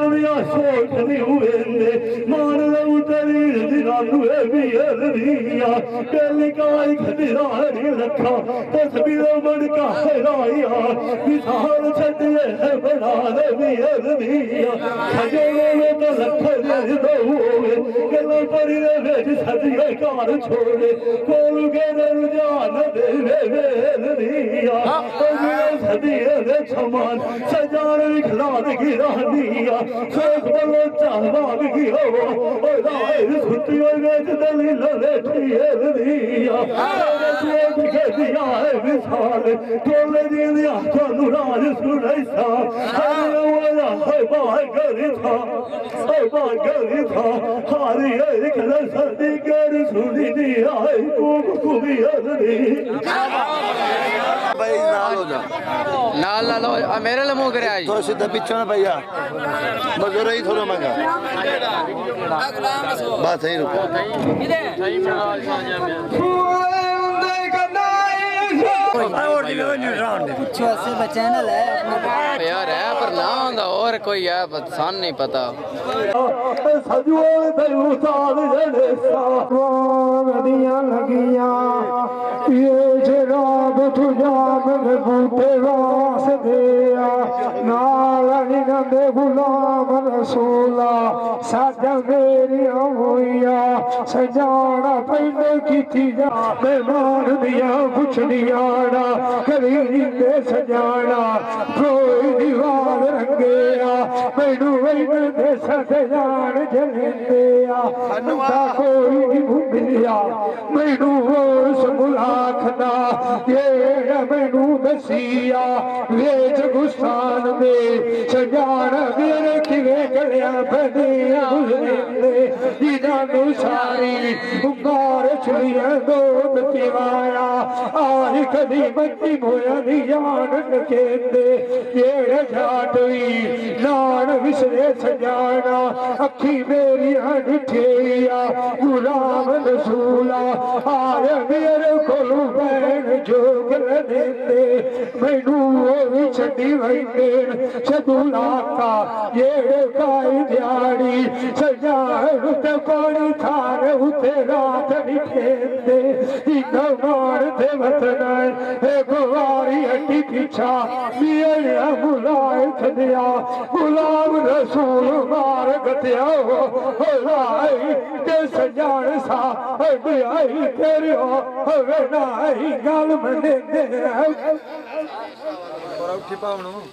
दुनिया सोच नहीं हुए मान लो तेरी दिनानू भी अलविया पहली काई खदिरारी रखा तस्वीर बन का हराया विशाल छटिए बना दे भी अलविया खजोले में तो लख दे दो गलो परी दे बेच सदिए कार छोड़े कोल के रुझान दे वे अलविया सदिए दे छमान सजान विखलाद की रानिया सोख बलो चाहवाग की हो और राय सुती और बेच दलील लेठी अलविया तेरे सोच के दिया है विशाल तोले दिया थानू राज सुरैसा हरे वाला है बागरी था हारी एक सदी कर सुनी दिया है कुबी अलवी भाई नाल हो जा नाल ला लो मेरे लिए मुंह करे आई तो सीधा पीछे ना भैया मगर ही थोड़ा मंगा बात सही रुको कुछ ऐसे चैनल है यार है पर ना होता और कोई है सन नहीं पता नदियां लगियां ये जराब तुझा मन बूटे वास दिया नाल निगंदे गुलाम रसूला साजा मेरिया होइया सजाना पैने कीती जा मेहमान दिया पुछदियां ना करी जिंदे सजाना कोई दीवार रंगेया मैनू वैन दे सजान जलेंदेया अंता कोई नहीं भूलिया मैनू होश मुलाखदा ये मैनू दसिया वेच गुस्तान दे सजान मेरे किवे गलिया बनिया गुजरेंदे जिन्हां सारी उंगार छुड़िया दोत पिवाया आज कदी मची होया नी जान नकेंदे जेड़े जाटवी नान विसरे सजाना अखी मेरी डिठिया गुलाम रसूला आय मेरे कोलू बैन जोग देंदे मैनू वो भी छड़ी वैंदेन सदूला का जेड़े काई दिहाड़ी सजान ते पानी थार उते रात निखेंदे इना मार दे वतन एक वारी हड्डी पीछा मिया बुलाए खदिया गुलाम रसूल मार गतिया हो लाई ते सजान सा आई तेरे हो वे नाई गल मने दे